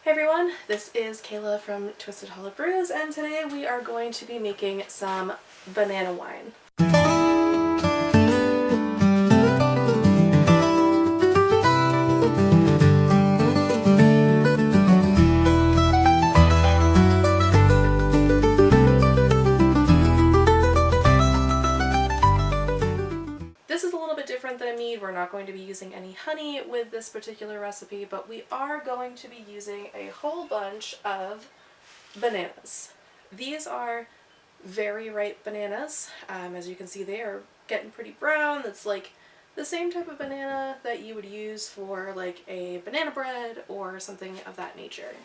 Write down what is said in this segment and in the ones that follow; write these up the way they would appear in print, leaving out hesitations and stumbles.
Hey everyone, this is Kayla from Twisted Hollow Brews, and today we are going to be making some banana wine. This is a little bit different than a mead. We're not going to be using any honey with this particular recipe, but we are going to be using a whole bunch of bananas. These are very ripe bananas. As you can see, they are getting pretty brown. That's like the same type of banana that you would use for like a banana bread or something of that nature.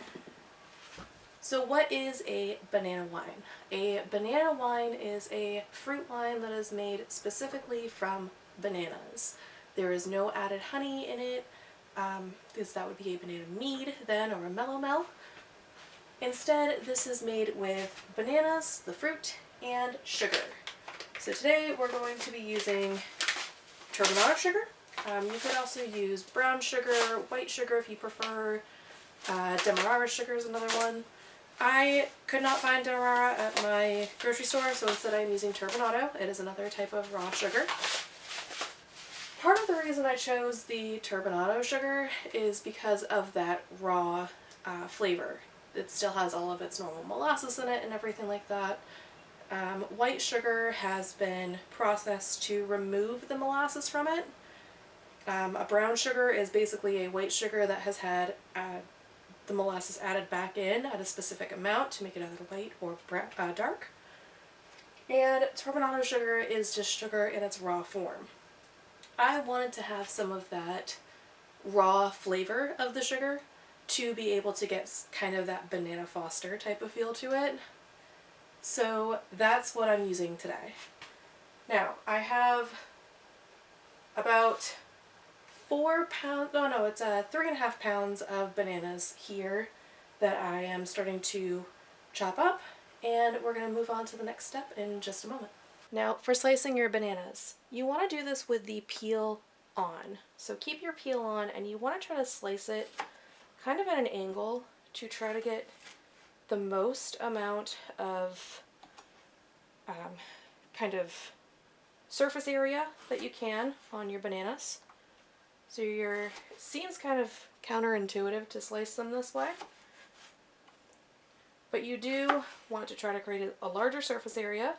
So what is a banana wine? A banana wine is a fruit wine that is made specifically from bananas. There is no added honey in it, because that would be a banana mead then, or a melomel. Instead, this is made with bananas, the fruit, and sugar. So today we're going to be using turbinado sugar. You could also use brown sugar, white sugar if you prefer. Demerara sugar is another one. I could not find Demerara at my grocery store, so instead I'm using turbinado. It is another type of raw sugar. Part of the reason I chose the turbinado sugar is because of that raw flavor. It still has all of its normal molasses in it and everything like that. White sugar has been processed to remove the molasses from it. A brown sugar is basically a white sugar that has had the molasses added back in at a specific amount to make it either white or dark. And turbinado sugar is just sugar in its raw form. I wanted to have some of that raw flavor of the sugar to be able to get kind of that banana foster type of feel to it. So that's what I'm using today. Now, I have about 3.5 pounds of bananas here that I am starting to chop up, and we're going to move on to the next step in just a moment. Now, for slicing your bananas, you want to do this with the peel on. So keep your peel on, and you want to try to slice it kind of at an angle to try to get the most amount of kind of surface area that you can on your bananas. So it seems kind of counterintuitive to slice them this way, but you do want to try to create a larger surface area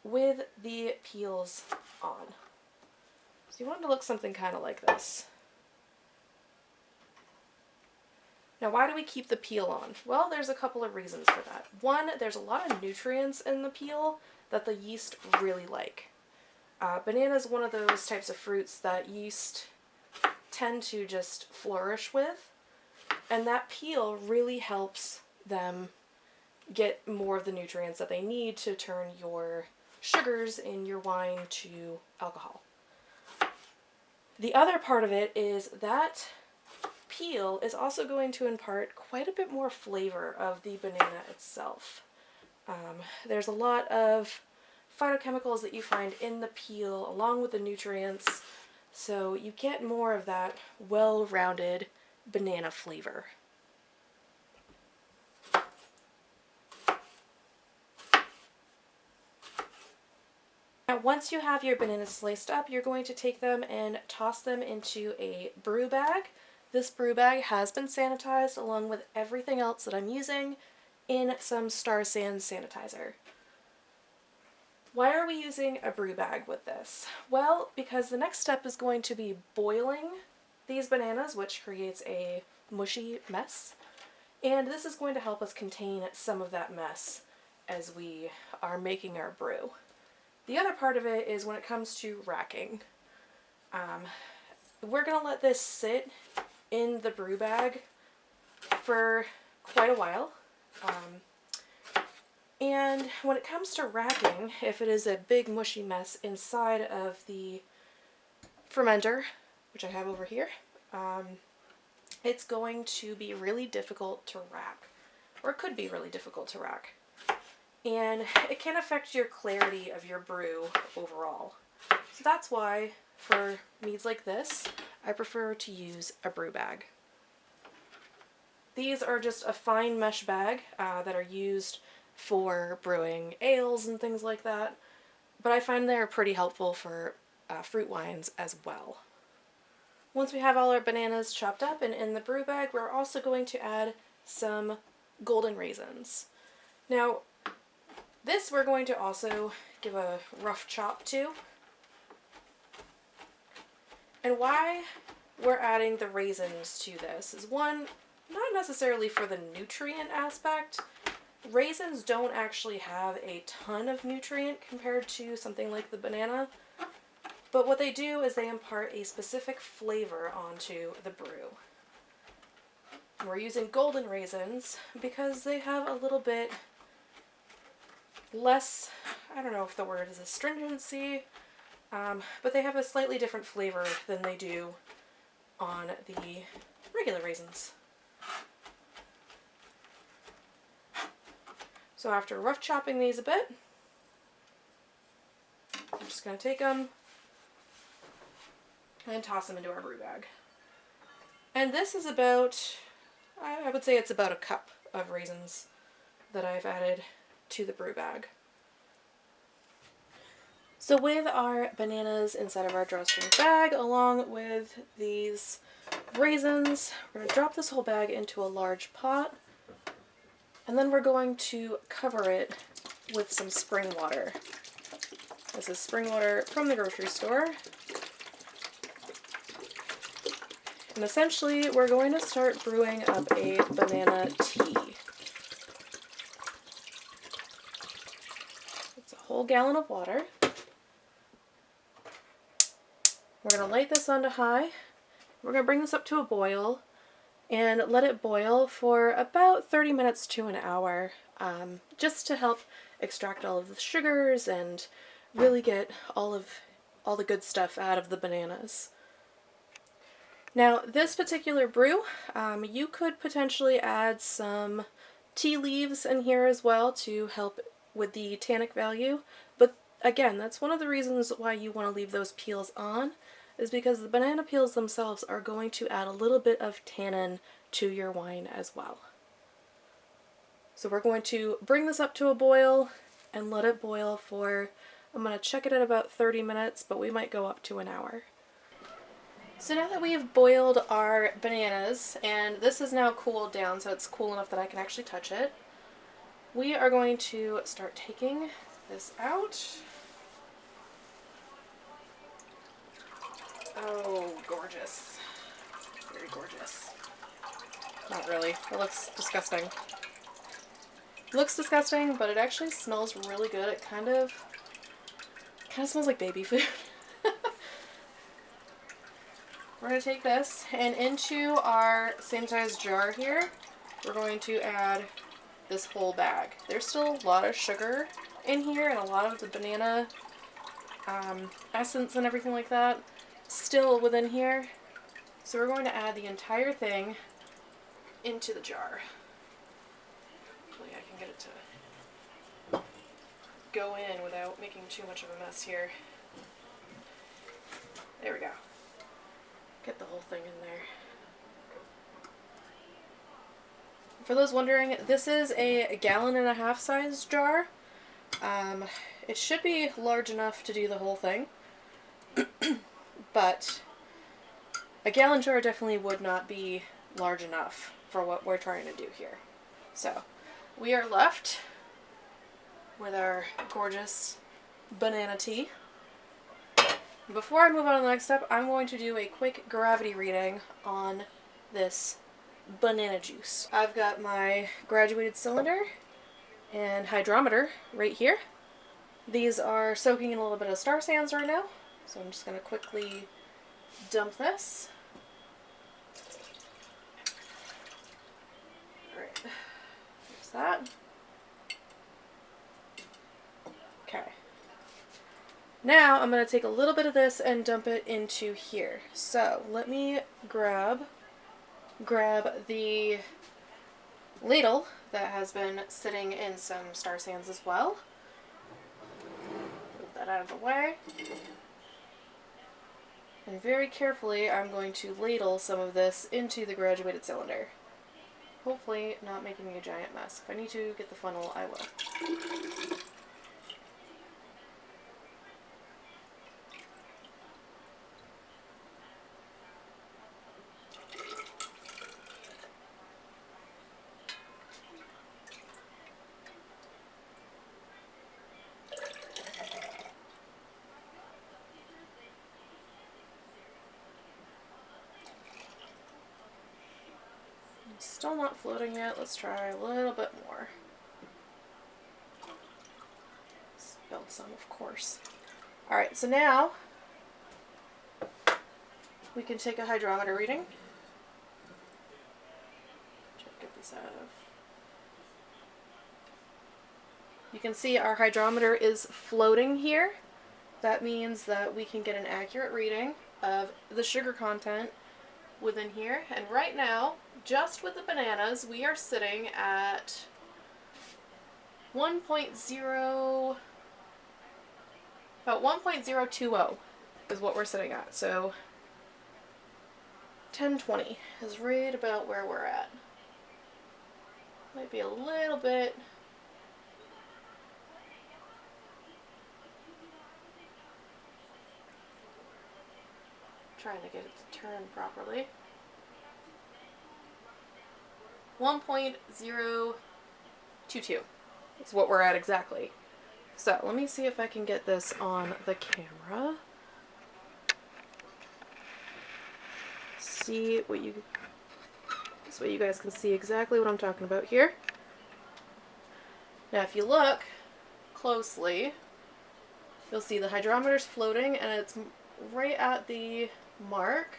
with the peels on. So you want it to look something kind of like this. Now, why do we keep the peel on? Well, there's a couple of reasons for that. One, there's a lot of nutrients in the peel that the yeast really like. Banana is one of those types of fruits that yeast tend to just flourish with, and that peel really helps them get more of the nutrients that they need to turn your sugars in your wine to alcohol. The other part of it is that peel is also going to impart quite a bit more flavor of the banana itself. There's a lot of phytochemicals that you find in the peel along with the nutrients, so you get more of that well-rounded banana flavor. Now, once you have your bananas sliced up, you're going to take them and toss them into a brew bag. This brew bag has been sanitized along with everything else that I'm using in some Star San sanitizer. Why are we using a brew bag with this? Well, because the next step is going to be boiling these bananas, which creates a mushy mess. And this is going to help us contain some of that mess as we are making our brew. The other part of it is when it comes to racking. We're going to let this sit in the brew bag for quite a while. And when it comes to racking, if it is a big mushy mess inside of the fermenter, which I have over here, it's going to be really difficult to rack, or it could be really difficult to rack. And it can affect your clarity of your brew overall. So that's why, for meads like this, I prefer to use a brew bag. These are just a fine mesh bag that are used for brewing ales and things like that, but I find they're pretty helpful for fruit wines as well. Once we have all our bananas chopped up and in the brew bag, we're also going to add some golden raisins. Now, this we're going to also give a rough chop to. And why we're adding the raisins to this is, one, not necessarily for the nutrient aspect. Raisins don't actually have a ton of nutrient compared to something like the banana, but what they do is they impart a specific flavor onto the brew. We're using golden raisins because they have a little bit less, I don't know if the word is astringency, but they have a slightly different flavor than they do on the regular raisins. So after rough chopping these a bit, I'm just going to take them and toss them into our brew bag. And this is about, I would say it's about a cup of raisins that I've added to the brew bag. So with our bananas inside of our drawstring bag, along with these raisins, we're going to drop this whole bag into a large pot, and then we're going to cover it with some spring water. This is spring water from the grocery store. And essentially, we're going to start brewing up a banana tea. It's a whole gallon of water. We're going to light this onto high. We're going to bring this up to a boil and let it boil for about 30 minutes to an hour, just to help extract all of the sugars and really get all the good stuff out of the bananas. Now, this particular brew, you could potentially add some tea leaves in here as well to help with the tannic value, but again, that's one of the reasons why you want to leave those peels on, is because the banana peels themselves are going to add a little bit of tannin to your wine as well. So we're going to bring this up to a boil and let it boil for, I'm going to check it at about 30 minutes, but we might go up to an hour. So now that we've boiled our bananas, and this is now cooled down, so it's cool enough that I can actually touch it, we are going to start taking this out. Oh, gorgeous. Very gorgeous. Not really. It looks disgusting. It looks disgusting, but it actually smells really good. It kind of smells like baby food. We're going to take this, and into our same size jar here, we're going to add this whole bag. There's still a lot of sugar in here and a lot of the banana essence and everything like that still within here. So we're going to add the entire thing into the jar. Hopefully I can get it to go in without making too much of a mess here. There we go. Get the whole thing in there. For those wondering, this is a 1.5 gallon size jar. It should be large enough to do the whole thing, but a gallon jar definitely would not be large enough for what we're trying to do here. So we are left with our gorgeous banana tea. Before I move on to the next step, I'm going to do a quick gravity reading on this banana juice. I've got my graduated cylinder and hydrometer right here. These are soaking in a little bit of star sands right now, so I'm just going to quickly dump this. Alright, there's that. Okay. Now I'm going to take a little bit of this and dump it into here. So let me grab the ladle that has been sitting in some star sands as well. Move that out of the way. And very carefully I'm going to ladle some of this into the graduated cylinder. Hopefully not making a giant mess. If I need to get the funnel, I will. Still not floating yet. Let's try a little bit more. Spilled some, of course. Alright, so now we can take a hydrometer reading. Get this out of. You can see our hydrometer is floating here. That means that we can get an accurate reading of the sugar content within here. And right now, just with the bananas, we are sitting at 1.0, about 1.020 is what we're sitting at. So 1020 is right about where we're at. Might be a little bit. Trying to get it to turn properly. 1.022 is what we're at exactly. So let me see if I can get this on the camera. See what you, this way you guys can see exactly what I'm talking about here. Now if you look closely, you'll see the hydrometer's floating and it's right at the mark,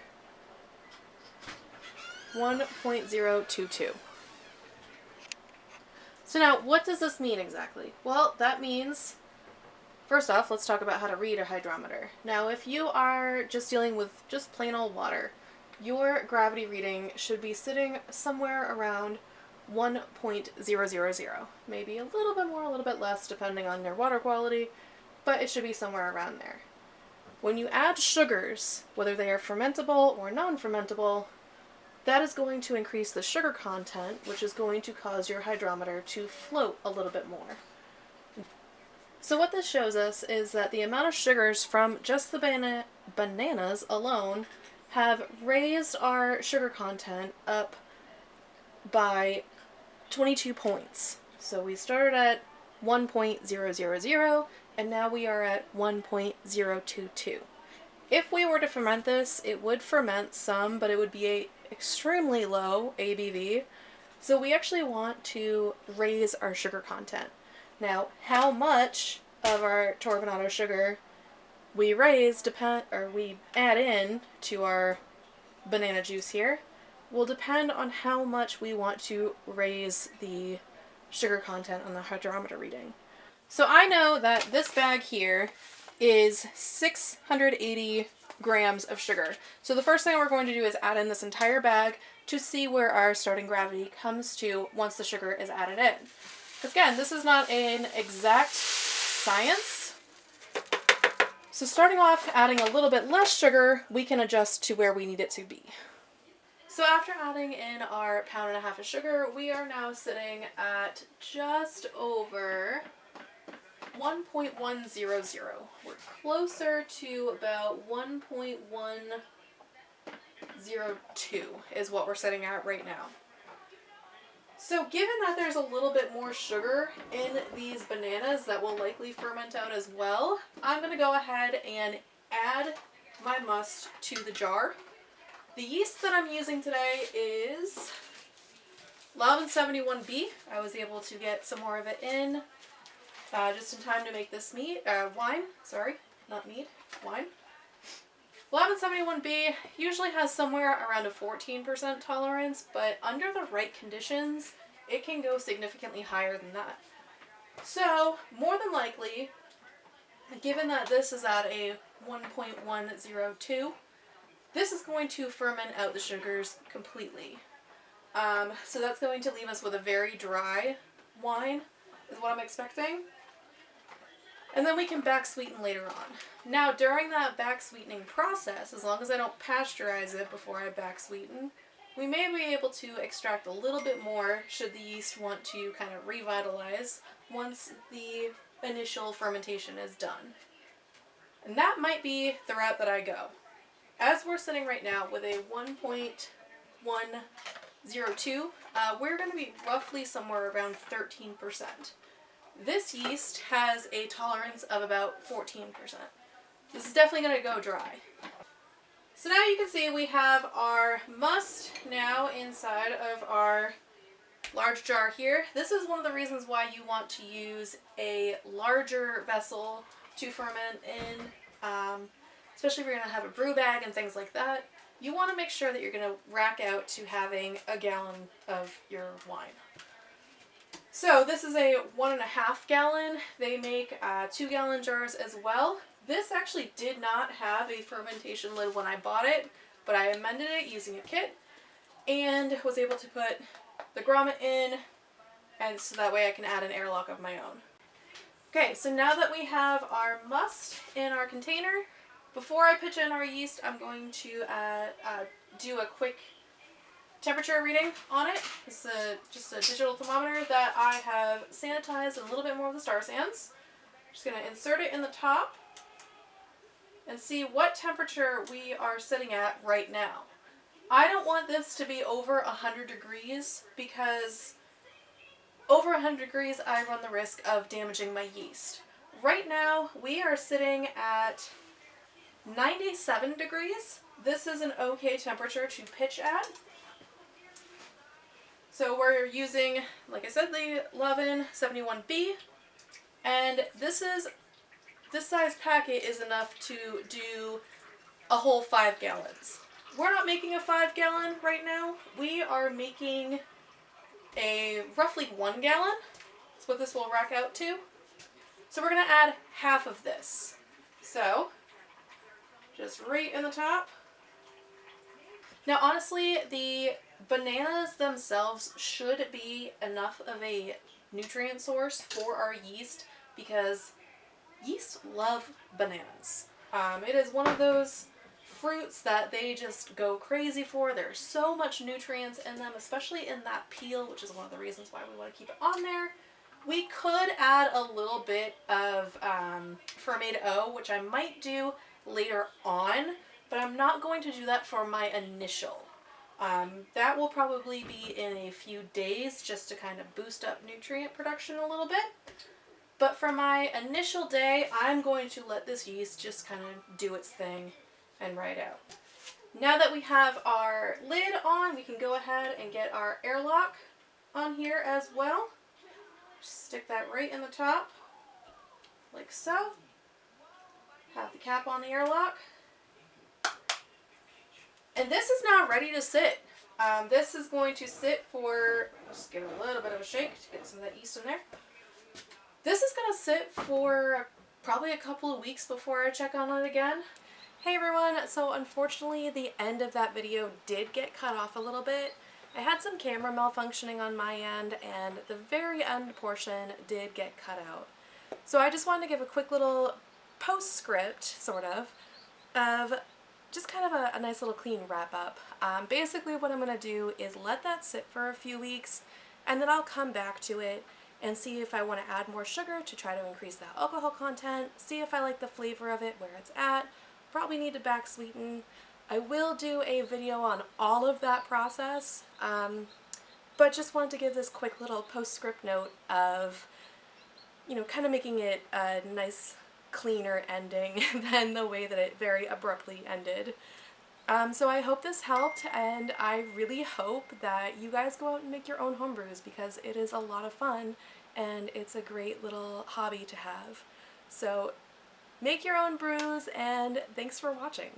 1.022. So now, what does this mean exactly? Well, that means, first off, let's talk about how to read a hydrometer. Now, if you are just dealing with just plain old water, your gravity reading should be sitting somewhere around 1.000. Maybe a little bit more, a little bit less, depending on your water quality, but it should be somewhere around there. When you add sugars, whether they are fermentable or non-fermentable, that is going to increase the sugar content, which is going to cause your hydrometer to float a little bit more. So what this shows us is that the amount of sugars from just the bananas alone have raised our sugar content up by 22 points. So we started at 1.000 and now we are at 1.022. If we were to ferment this, it would ferment some, but it would be a extremely low ABV. So we actually want to raise our sugar content. Now, how much of our turbinado sugar we we add in to our banana juice here will depend on how much we want to raise the sugar content on the hydrometer reading. So I know that this bag here is 680 grams of sugar. So the first thing we're going to do is add in this entire bag to see where our starting gravity comes to once the sugar is added in. Again, this is not an exact science. So starting off adding a little bit less sugar, we can adjust to where we need it to be. So after adding in our 1.5 pounds of sugar, we are now sitting at just over 1.100. We're closer to about 1.102 is what we're sitting at right now. So given that there's a little bit more sugar in these bananas that will likely ferment out as well, I'm going to go ahead and add my must to the jar. The yeast that I'm using today is Lalvin 71B. I was able to get some more of it in just in time to make this wine. Sorry, not mead, wine. Lalvin 71B usually has somewhere around a 14% tolerance, but under the right conditions, it can go significantly higher than that. So, more than likely, given that this is at a 1.102, this is going to ferment out the sugars completely. So that's going to leave us with a very dry wine, is what I'm expecting. And then we can back sweeten later on. Now, during that back sweetening process, as long as I don't pasteurize it before I back sweeten, We may be able to extract a little bit more should the yeast want to kind of revitalize once the initial fermentation is done. And that might be the route that I go. As we're sitting right now with a 1.102, we're going to be roughly somewhere around 13%. This yeast has a tolerance of about 14%. This is definitely going to go dry. So now you can see we have our must now inside of our large jar here. This is one of the reasons why you want to use a larger vessel to ferment in, especially if you're going to have a brew bag and things like that. You want to make sure that you're going to rack out to having a gallon of your wine. So this is a 1.5 gallon. They make 2-gallon jars as well. This actually did not have a fermentation lid when I bought it, but I amended it using a kit and was able to put the grommet in, and so that way I can add an airlock of my own. Okay, so now that we have our must in our container, before I pitch in our yeast, I'm going to do a quick temperature reading on it. This is just a digital thermometer that I have sanitized a little bit more with the Star Sands. Just going to insert it in the top and see what temperature we are sitting at right now. I don't want this to be over 100 degrees because over 100 degrees I run the risk of damaging my yeast. Right now we are sitting at 97 degrees. This is an okay temperature to pitch at. So we're using, like I said, the Lalvin 71B, and this size packet is enough to do a whole 5 gallons. We're not making a 5-gallon right now. We are making a roughly 1 gallon. That's what this will rack out to. So we're going to add half of this. So just right in the top. Now honestly, the bananas themselves should be enough of a nutrient source for our yeast because yeast love bananas. It is one of those fruits that they just go crazy for. There's so much nutrients in them, especially in that peel, which is one of the reasons why we want to keep it on there. We could add a little bit of fermented O, which I might do later on, but I'm not going to do that for my initial. That will probably be in a few days just to kind of boost up nutrient production a little bit. But for my initial day, I'm going to let this yeast just kind of do its thing and ride out. Now that we have our lid on, we can go ahead and get our airlock on here as well. Just stick that right in the top, like so. Have the cap on the airlock. And this is now ready to sit. This is going to sit for, just give it a little bit of a shake to get some of that yeast in there. This is going to sit for probably a couple of weeks before I check on it again. Hey everyone, so unfortunately the end of that video did get cut off a little bit. I had some camera malfunctioning on my end and the very end portion did get cut out. So I just wanted to give a quick little postscript, sort of just kind of a nice little clean wrap up. Basically what I'm going to do is let that sit for a few weeks and then I'll come back to it and see if I want to add more sugar to try to increase that alcohol content, see if I like the flavor of it, where it's at, probably need to back sweeten. I will do a video on all of that process, but just wanted to give this quick little postscript note of, you know, kind of making it a nice cleaner ending than the way that it very abruptly ended. So I hope this helped, and I really hope that you guys go out and make your own homebrews because it is a lot of fun and it's a great little hobby to have. So make your own brews, and thanks for watching.